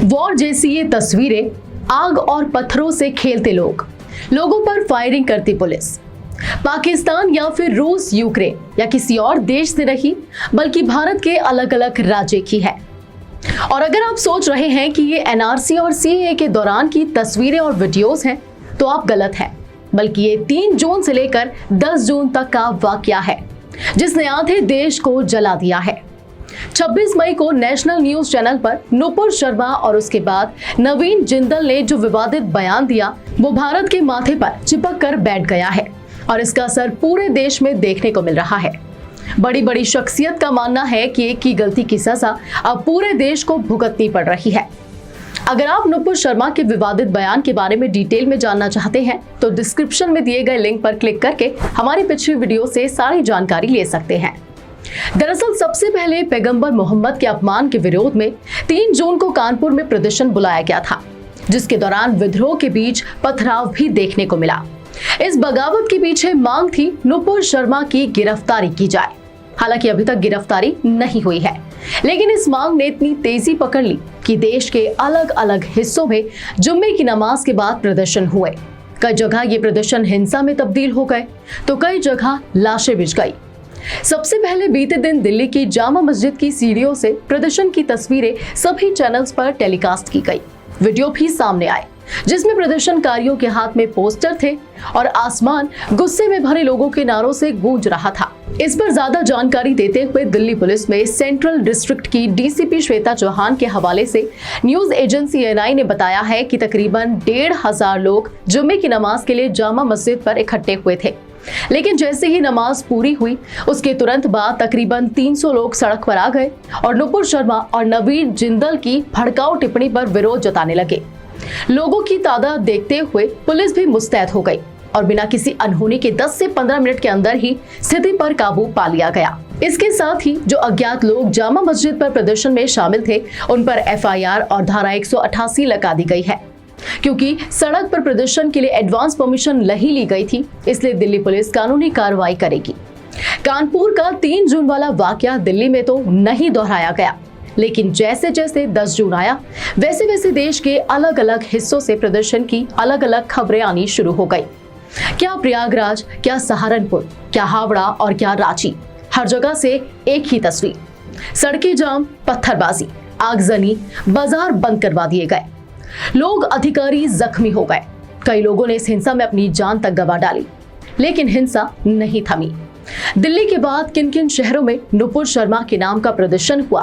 War जैसी ये तस्वीरें, आग और पत्थरों से खेलते लोग, लोगों पर फायरिंग करती पुलिस, पाकिस्तान या फिर रूस, यूक्रेन या किसी और देश से नहीं बल्कि भारत के अलग अलग राज्य की है। और अगर आप सोच रहे हैं कि ये एनआरसी और सीएए के दौरान की तस्वीरें और वीडियोस हैं, तो आप गलत हैं। बल्कि ये 3 जून से लेकर 10 जून तक का वाकया है जिसने आधे देश को जला दिया है। 26 मई को नेशनल न्यूज चैनल पर नुपुर शर्मा और उसके बाद नवीन जिंदल ने जो विवादित बयान दिया, वो भारत के माथे पर चिपक कर बैठ गया है और इसका असर पूरे देश में देखने को मिल रहा है। बड़ी बड़ी शख्सियत का मानना है कि एक की गलती की सजा अब पूरे देश को भुगतनी पड़ रही है। अगर आप नुपुर शर्मा के विवादित बयान के बारे में डिटेल में जानना चाहते हैं तो डिस्क्रिप्शन में दिए गए लिंक पर क्लिक करके हमारी पिछली वीडियो से सारी जानकारी ले सकते हैं। दरअसल सबसे पहले पैगंबर मोहम्मद के अपमान के विरोध में 3 जून को कानपुर में प्रदर्शन बुलाया गया था, जिसके दौरान विद्रोह के बीच पथराव भी देखने को मिला। इस बगावत के पीछे मांग थी नुपुर शर्मा की गिरफ्तारी की जाए। हालांकि अभी तक गिरफ्तारी नहीं हुई है, लेकिन इस मांग ने इतनी तेजी पकड़ ली कि देश के अलग अलग हिस्सों में जुम्मे की नमाज के बाद प्रदर्शन हुए। कई जगह ये प्रदर्शन हिंसा में तब्दील हो गए तो कई जगह लाशें बिछ गई। सबसे पहले बीते दिन दिल्ली की जामा मस्जिद की सीढ़ियों से प्रदर्शन की तस्वीरें सभी चैनल्स पर टेलीकास्ट की गई। वीडियो भी सामने आए जिसमें प्रदर्शनकारियों के हाथ में पोस्टर थे और आसमान गुस्से में भरे लोगों के नारों से गूंज रहा था। इस पर ज्यादा जानकारी देते हुए दिल्ली पुलिस में सेंट्रल डिस्ट्रिक्ट की डीसीपी श्वेता चौहान के हवाले से न्यूज एजेंसी एएनआई ने बताया है कि तकरीबन 1,500 लोग जुम्मे की नमाज के लिए जामा मस्जिद पर इकट्ठे हुए थे, लेकिन जैसे ही नमाज पूरी हुई उसके तुरंत बाद तकरीबन 300 लोग सड़क पर आ गए और नुपुर शर्मा और नवीन जिंदल की भड़काऊ टिप्पणी पर विरोध जताने लगे। लोगों की तादाद देखते हुए पुलिस भी मुस्तैद हो गई और बिना किसी अनहोनी के 10 से 15 मिनट के अंदर ही स्थिति पर काबू पा लिया गया। इसके साथ ही जो अज्ञात लोग जामा मस्जिद पर प्रदर्शन में शामिल थे उन पर एफआईआर और धारा 188 लगा दी गई है। क्योंकि सड़क पर प्रदर्शन के लिए एडवांस परमिशन नहीं ली गई थी, इसलिए दिल्ली पुलिस कानूनी कार्रवाई करेगी। कानपुर का 3 जून वाला वाकया दिल्ली में तो नहीं दोहराया गया, लेकिन जैसे जैसे 10 जून आया वैसे वैसे देश के अलग अलग हिस्सों से प्रदर्शन की अलग अलग खबरें आनी शुरू हो गई। क्या प्रयागराज, क्या सहारनपुर, क्या हावड़ा और क्या रांची, हर जगह से एक ही तस्वीर। सड़कें जाम, पत्थरबाजी, आगजनी, बाजार बंद करवा दिए गए, लोग, अधिकारी जख्मी हो गए। कई लोगों ने इस हिंसा में अपनी जान तक गंवा डाली, लेकिन हिंसा नहीं थमी। दिल्ली के बाद किन किन शहरों में नुपुर शर्मा के नाम का प्रदर्शन हुआ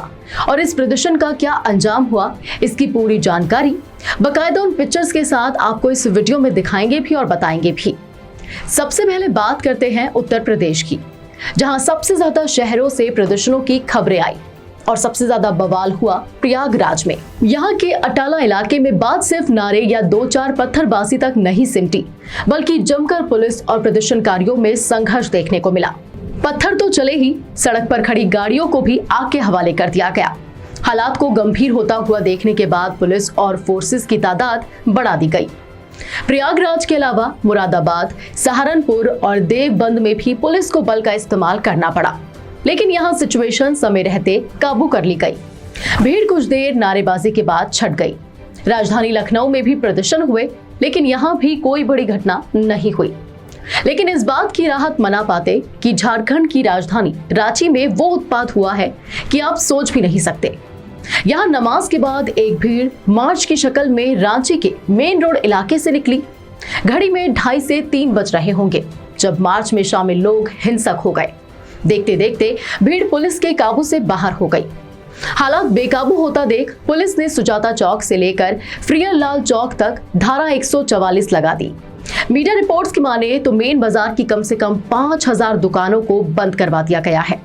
और इस प्रदर्शन का क्या अंजाम हुआ, इसकी पूरी जानकारी बकायदा उन पिक्चर्स के साथ आपको इस वीडियो में दिखाएंगे भी और बताएंगे भी। सबसे पहले बात करते हैं उत्तर प्रदेश की, जहां सबसे ज्यादा शहरों से प्रदर्शनों की खबरें आई और सबसे ज्यादा बवाल हुआ प्रयागराज में। यहाँ के अटाला इलाके में बात सिर्फ नारे या 2-4 पत्थरबाजी तक नहीं सिमटी, बल्कि जमकर पुलिस और प्रदर्शनकारियों में संघर्ष देखने को मिला। पत्थर तो चले ही, सड़क पर खड़ी गाड़ियों को भी आग के हवाले कर दिया गया। हालात को गंभीर होता हुआ देखने के बाद पुलिस और फोर्सेस की तादाद बढ़ा दी गई। प्रयागराज के अलावा मुरादाबाद, सहारनपुर और देवबंद में भी पुलिस को बल का इस्तेमाल करना पड़ा, लेकिन यहाँ सिचुएशन समय रहते काबू कर ली गई। भीड़ कुछ देर नारेबाजी के बाद छट गई। राजधानी लखनऊ में भी प्रदर्शन हुए, लेकिन यहाँ भी कोई बड़ी घटना नहीं हुई। लेकिन इस बात की राहत मना पाते कि झारखंड की राजधानी रांची में वो उत्पात हुआ है कि आप सोच भी नहीं सकते। यहाँ नमाज के बाद एक भीड़ मार्च की शक्ल में रांची के मेन रोड इलाके से निकली। घड़ी में 2:30 से 3 बज रहे होंगे जब मार्च में शामिल लोग हिंसक हो गए। देखते देखते भीड़ पुलिस के काबू से बाहर हो गई। हालात बेकाबू होता देख पुलिस ने सुजाता चौक से लेकर फ्रियरलाल चौक तक धारा 144 लगा दी। मीडिया रिपोर्ट्स की माने तो मेन बाजार की कम से कम 5,000 दुकानों को बंद करवा दिया गया है।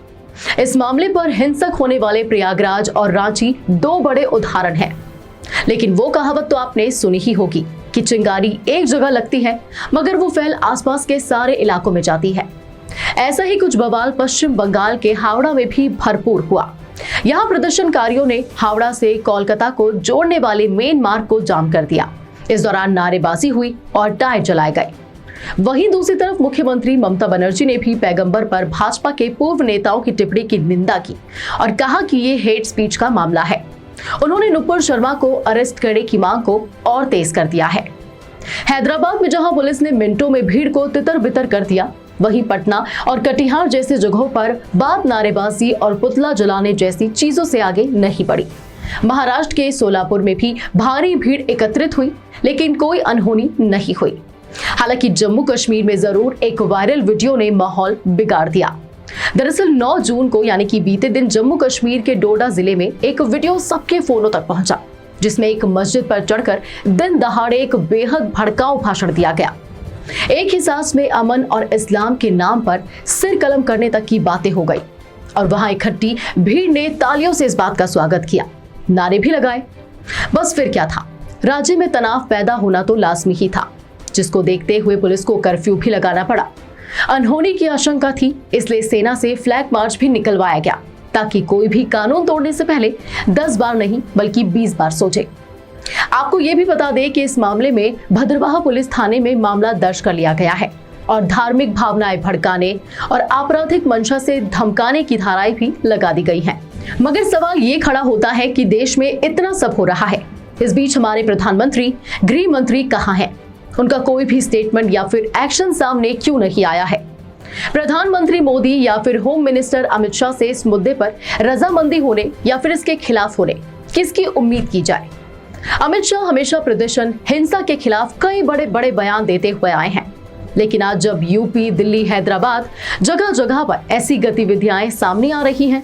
इस मामले पर हिंसक होने वाले प्रयागराज और रांची 2 बड़े उदाहरण हैं। लेकिन वो कहावत तो आपने सुनी ही होगी कि चिंगारी एक जगह लगती है मगर वो फैल आसपास के सारे इलाकों में जाती है। ऐसा ही कुछ बवाल पश्चिम बंगाल के हावड़ा में भी भरपूर हुआ। यहाँ प्रदर्शनकारियों ने हावड़ा से कोलकाता को जोड़ने वाले मेन मार्ग को जाम कर दिया। इस दौरान नारेबाजी हुई और टायर जलाए गए। वहीं दूसरी तरफ मुख्यमंत्री ममता बनर्जी ने भी पैगंबर पर भाजपा के पूर्व नेताओं की टिप्पणी की निंदा की और कहा कि ये हेट स्पीच का मामला है। उन्होंने नुपुर शर्मा को अरेस्ट करने की मांग को और तेज कर दिया है। हैदराबाद में जहां पुलिस ने मिनटों में भीड़ को तितर बितर कर दिया, वहीं पटना और कटिहार जैसी जगहों पर बात नारेबाजी और पुतला जलाने जैसी चीजों से आगे नहीं बढ़ी। महाराष्ट्र के सोलापुर में भी भारी भीड़ एकत्रित हुई, लेकिन कोई अनहोनी नहीं हुई। हालांकि जम्मू कश्मीर में जरूर एक वायरल वीडियो ने माहौल बिगाड़ दिया। दरअसल 9 जून को यानी कि बीते दिन जम्मू कश्मीर के डोडा जिले में एक वीडियो सबके फोनों तक पहुंचा, जिसमें एक मस्जिद पर चढ़कर दिन दहाड़े एक बेहद भड़काऊ भाषण दिया गया। एक ही सांस में अमन और इस्लाम के नाम पर सिर कलम करने तक की बातें हो गई और वहां इकट्ठी भीड़ ने तालियों से इस बात का स्वागत किया, नारे भी लगाए। बस फिर क्या था, राज्य में तनाव पैदा होना तो लाजमी ही था, जिसको देखते हुए पुलिस को कर्फ्यू भी लगाना पड़ा। अनहोनी की आशंका थी, इसलिए सेना से फ्लैग मार्च भी निकलवाया गया, ताकि कोई भी कानून तोड़ने से पहले 10 बार नहीं बल्कि 20 बार सोचे। आपको यह भी बता दें कि इस मामले में भद्रवाह पुलिस थाने में मामला दर्ज कर लिया गया है और धार्मिक भावनाएं भड़काने और आपराधिक मंशा से धमकाने की धाराएं भी लगा दी गई हैं। मगर सवाल ये खड़ा होता है कि देश में इतना सब हो रहा है, इस बीच हमारे प्रधानमंत्री, गृह मंत्री कहां हैं? उनका कोई भी स्टेटमेंट या फिर एक्शन सामने क्यों नहीं आया है? प्रधानमंत्री मोदी या फिर होम मिनिस्टर अमित शाह से इस मुद्दे पर रजामंदी होने या फिर इसके खिलाफ होने किसकी उम्मीद की जाए? अमित शाह हमेशा प्रदर्शन, हिंसा के खिलाफ कई बड़े बड़े बयान देते हुए आए हैं, लेकिन आज जब यूपी, दिल्ली, हैदराबाद जगह जगह पर ऐसी गतिविधियां सामने आ रही हैं,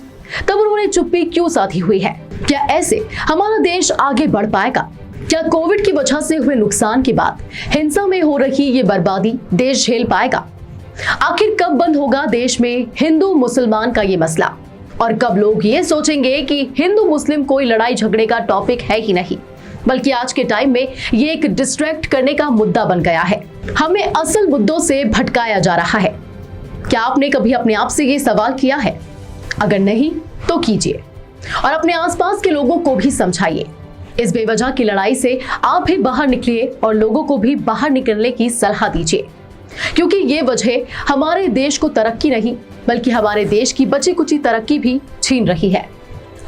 तब उन्होंने चुप्पी क्यों साधी हुई है? क्या ऐसे हमारा देश आगे बढ़ पाएगा? क्या कोविड की वजह से हुए नुकसान के बाद हिंसा में हो रही ये बर्बादी देश झेल पाएगा? आखिर कब बंद होगा देश में हिंदू मुसलमान का ये मसला? और कब लोग ये सोचेंगे कि हिंदू मुस्लिम कोई लड़ाई झगड़े का टॉपिक है ही नहीं, बल्कि आज के टाइम में ये एक डिस्ट्रैक्ट करने का मुद्दा बन गया है। हमें असल मुद्दों से भटकाया जा रहा है। क्या आपने कभी अपने आप से ये सवाल किया है? अगर नहीं तो कीजिए और अपने आसपास के लोगों को भी समझाइए। इस बेवजह की लड़ाई से आप भी बाहर निकलिए और लोगों को भी बाहर निकलने की सलाह दीजिए, क्योंकि ये वजह हमारे देश को तरक्की नहीं बल्कि हमारे देश की बची कुची तरक्की भी छीन रही है।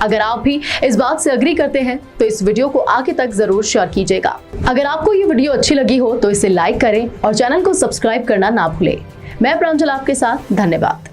अगर आप भी इस बात से एग्री करते हैं तो इस वीडियो को आगे तक जरूर शेयर कीजिएगा। अगर आपको ये वीडियो अच्छी लगी हो तो इसे लाइक करें और चैनल को सब्सक्राइब करना ना भूलें। मैं प्रांजल आपके साथ, धन्यवाद।